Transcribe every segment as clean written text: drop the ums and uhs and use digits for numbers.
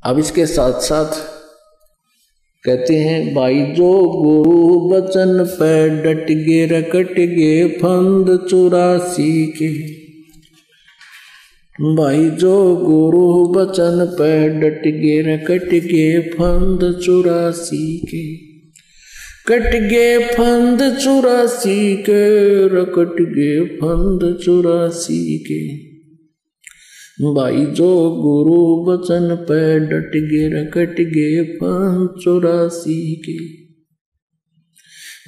अब इसके साथ साथ कहते हैं, भाई जो गुरु बचन पे डट गे रकट गे फंद 84 के। भाई जो गुरु बचन पे डट गे रकट गे फंद 84 के। कट गे फंद 84 के, रकट गे फंद 84 के। भाई जो गुरु बचन पे डट गे रकट गे फंद 84 के।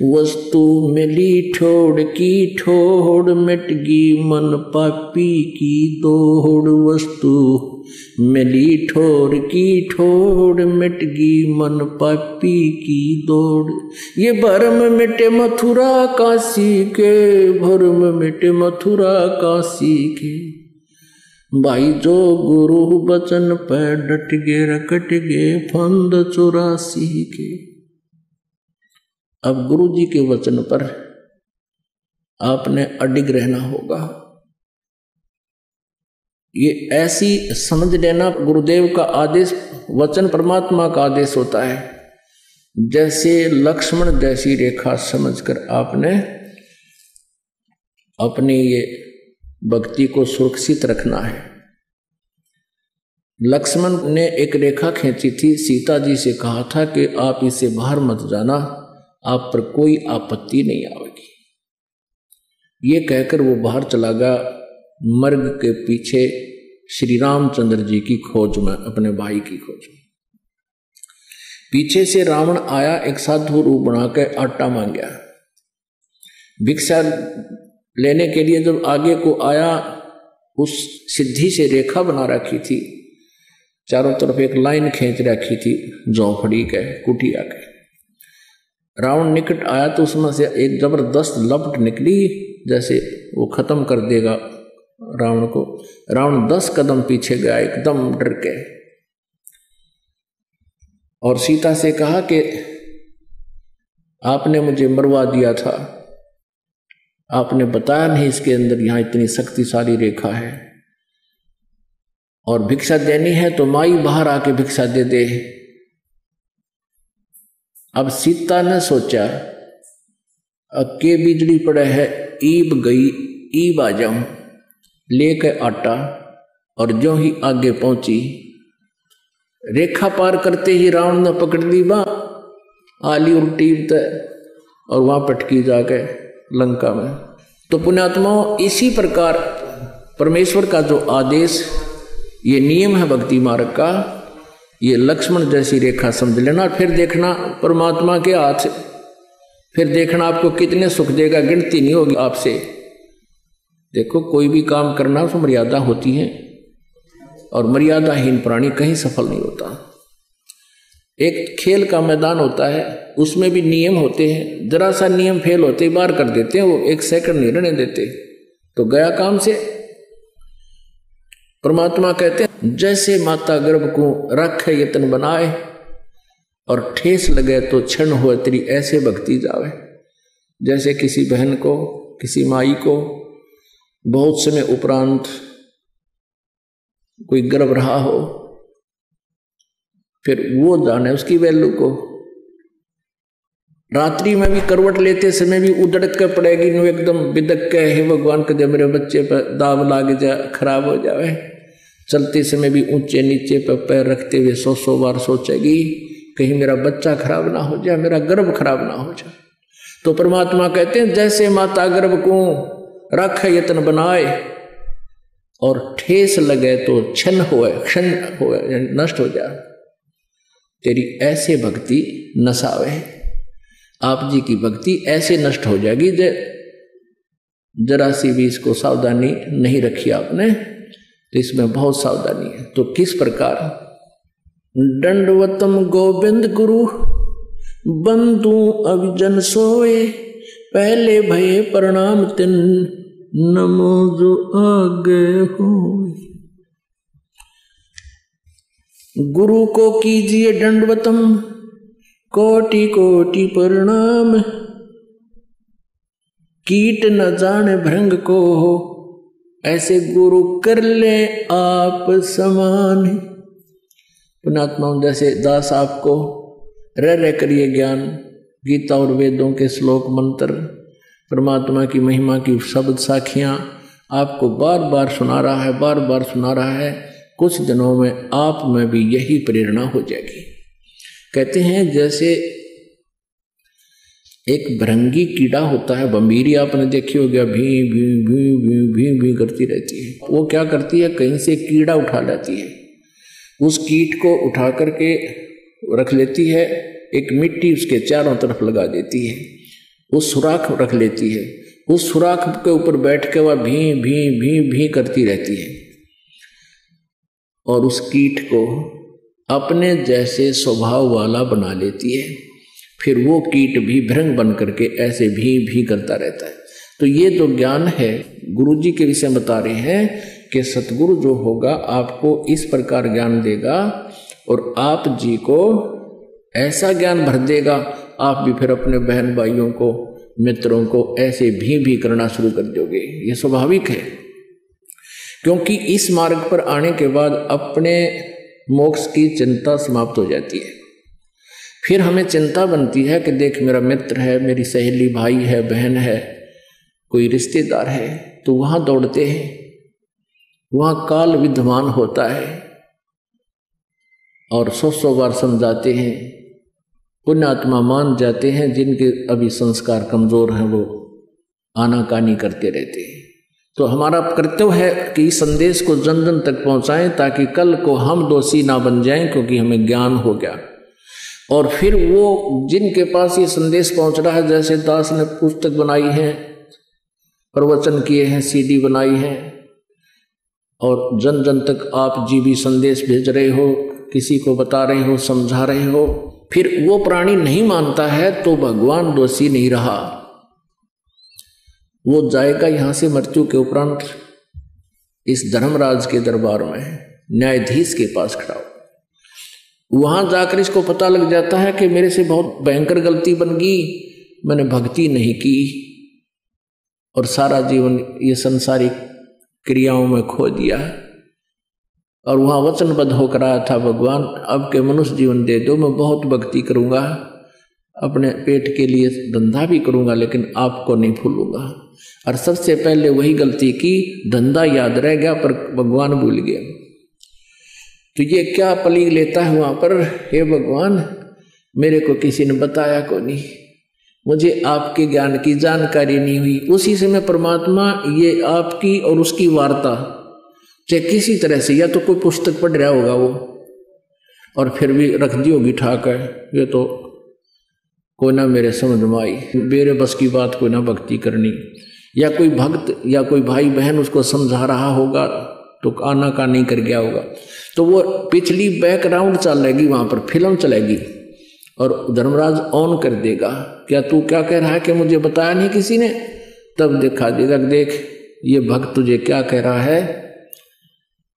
वस्तु मिली ठोड़ की ठोड़, मिट गई मन पापी की दौड़। वस्तु मिली ठोड़ की ठोड़, मिट गई मन पापी की दौड़। ये भरम मिटे मथुरा काशी के, भरम मिटे मथुरा काशी के। भाई जो गुरु बचन पे डट गे रकट गे फंद 84 के। अब गुरु जी के वचन पर आपने अडिग रहना होगा। ये ऐसी समझ लेना, गुरुदेव का आदेश, वचन परमात्मा का आदेश होता है। जैसे लक्ष्मण जैसी रेखा समझकर आपने अपनी ये भक्ति को सुरक्षित रखना है। लक्ष्मण ने एक रेखा खींची थी, सीता जी से कहा था कि आप इसे बाहर मत जाना, आप पर कोई आपत्ति नहीं आएगी। ये कहकर वो बाहर चला गया मर्ग के पीछे श्री रामचंद्र जी की खोज में, अपने भाई की खोज में। पीछे से रावण आया, एक साधु रूप बनाकर आटा मांगा। भिक्षा लेने के लिए जब आगे को आया, उस सिद्धि से रेखा बना रखी थी, चारों तरफ एक लाइन खींच रखी थी झोंपड़ी के, कुटिया के। रावण निकट आया तो उसमें से एक जबरदस्त लपट निकली, जैसे वो खत्म कर देगा रावण को। रावण 10 कदम पीछे गया एकदम डर के, और सीता से कहा कि आपने मुझे मरवा दिया था, आपने बताया नहीं इसके अंदर यहाँ इतनी शक्तिशाली रेखा है, और भिक्षा देनी है तो माई बाहर आके भिक्षा दे दे। अब सीता ने सोचा, अब के बिजली पड़े है, ईब गई ईब आ जाऊं, लेकर आटा। और जो ही आगे पहुंची, रेखा पार करते ही रावण ने पकड़ ली बाँ, आली उल्टी और वहां पटकी जाके लंका में। तो पुण्यात्माओं, इसी प्रकार परमेश्वर का जो आदेश, ये नियम है भक्ति मार्ग का, ये लक्ष्मण जैसी रेखा समझ लेना। फिर देखना परमात्मा के हाथ, फिर देखना आपको कितने सुख देगा, गिनती नहीं होगी आपसे। देखो, कोई भी काम करना उसमें मर्यादा होती है, और मर्यादाहीन प्राणी कहीं सफल नहीं होता। एक खेल का मैदान होता है, उसमें भी नियम होते हैं, जरा सा नियम फेल होते ही बाहर कर देते हैं, वो 1 सेकंड नहीं रहने देते, तो गया काम से। परमात्मा कहते हैं, जैसे माता गर्भ को रखे यतन बनाए, और ठेस लगे तो क्षण हो तेरी ऐसे भक्ति जावे। जैसे किसी बहन को, किसी माई को बहुत समय उपरांत कोई गर्भ रहा हो, फिर वो जाने उसकी वैल्यू को। रात्रि में भी करवट लेते समय भी उदड़ के पड़ेगी, नो एकदम बिदक के, हे भगवान के मेरे बच्चे पर दाव लाग जा, खराब हो जावे। चलते समय भी ऊंचे नीचे पर पैर रखते हुए 100 बार सोचेगी, कहीं मेरा बच्चा खराब ना हो जाए, मेरा गर्भ खराब ना हो जाए। तो परमात्मा कहते हैं, जैसे माता गर्भ को रख यतन बनाए, और ठेस लगे तो क्षण होए नष्ट हो जाए, तेरी ऐसे भक्ति नसावे। आप जी की भक्ति ऐसे नष्ट हो जाएगी, जरा सी भी इसको सावधानी नहीं रखी आपने, तो इसमें बहुत सावधानी है। तो किस प्रकार, दंडवतम गोविंद गुरु बंधु अभिजन सोए, पहले भये प्रणाम तिन नमो जो आगे हो। गुरु को कीजिए दंडवतम, कोटि कोटि प्रणाम, कीट न जाने भृंग को, ऐसे गुरु कर ले आप समान। पुण्यात्मा जैसे दास आपको रह कर ये ज्ञान गीता और वेदों के श्लोक मंत्र परमात्मा की महिमा की शब्द साखियाँ आपको बार बार सुना रहा है। कुछ दिनों में आप में भी यही प्रेरणा हो जाएगी। कहते हैं जैसे एक भृंगी कीड़ा होता है, बंबीरी आपने देखी होगी, भी भी भी भी भी भी करती रहती है। वो क्या करती है, कहीं से कीड़ा उठा लाती है, उस कीट को उठा करके रख लेती है, एक मिट्टी उसके चारों तरफ लगा देती है, उस सुराख रख लेती है, उस सुराख के ऊपर बैठ के वह भी भी भी भी करती रहती है और उस कीट को अपने जैसे स्वभाव वाला बना लेती है। फिर वो कीट भी भृंग बन करके ऐसे भी करता रहता है। तो ये जो ज्ञान है गुरु जी के विषय बता रहे हैं कि सतगुरु जो होगा आपको इस प्रकार ज्ञान देगा और आप जी को ऐसा ज्ञान भर देगा, आप भी फिर अपने बहन भाइयों को मित्रों को ऐसे भी करना शुरू कर दोगे। ये स्वाभाविक है, क्योंकि इस मार्ग पर आने के बाद अपने मोक्ष की चिंता समाप्त हो जाती है। फिर हमें चिंता बनती है कि देख मेरा मित्र है, मेरी सहेली, भाई है, बहन है, कोई रिश्तेदार है, तो वहां दौड़ते हैं, वहां काल विद्यमान होता है और 100 बार समझाते हैं, पुण्यात्मा मान जाते हैं, जिनके अभी संस्कार कमजोर हैं वो आनाकानी करते रहते हैं। तो हमारा कर्तव्य है कि इस संदेश को जन जन तक पहुंचाएं ताकि कल को हम दोषी ना बन जाएं, क्योंकि हमें ज्ञान हो गया। और फिर वो जिनके पास ये संदेश पहुंच रहा है, जैसे दास ने पुस्तक बनाई है, प्रवचन किए हैं, CD बनाई है और जन जन तक आप जी भी संदेश भेज रहे हो, किसी को बता रहे हो, समझा रहे हो, फिर वो प्राणी नहीं मानता है तो भगवान दोषी नहीं रहा। वो जाएगा यहां से मृत्यु के उपरांत इस धर्मराज के दरबार में, न्यायाधीश के पास खड़ा हो। वहां जाकर इसको पता लग जाता है कि मेरे से बहुत भयंकर गलती बन गई, मैंने भक्ति नहीं की और सारा जीवन ये संसारिक क्रियाओं में खो दिया। और वहां वचनबद्ध होकर आया था, भगवान अब के मनुष्य जीवन दे दो, मैं बहुत भक्ति करूंगा, अपने पेट के लिए धंधा भी करूंगा, लेकिन आपको नहीं भूलूंगा। और सबसे पहले वही गलती की, धंधा याद रह गया पर भगवान भूल गया। तो ये क्या पली लेता है वहां पर, हे भगवान मेरे को किसी ने बताया को नहीं, मुझे आपके ज्ञान की जानकारी नहीं हुई। उसी समय परमात्मा ये आपकी और उसकी वार्ता चाहे किसी तरह से, या तो कोई पुस्तक पढ़ रहा होगा वो और फिर भी रख दी होगी ठाक है, ये तो कोई ना मेरे समझ में आई, मेरे बस की बात कोई ना भक्ति करनी, या कोई भक्त या कोई भाई बहन उसको समझा रहा होगा तो आना का नहीं कर गया होगा। तो वो पिछली बैकग्राउंड चलेगी, वहां पर फिल्म चलेगी और धर्मराज ऑन कर देगा, क्या तू क्या कह रहा है कि मुझे बताया नहीं किसी ने, तब दिखा देगा, देख ये भक्त तुझे क्या कह रहा है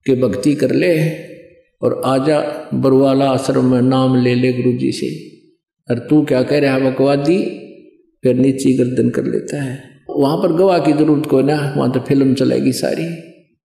कि भक्ति कर ले और आजा बरवाला आश्रम में नाम ले ले गुरु जी से, और तू क्या कह रहा है बकवादी, फिर नीची गर्दन कर लेता है। वहां पर गवाह की जरूरत कोई ना, वहां तो फिल्म चलेगी सारी।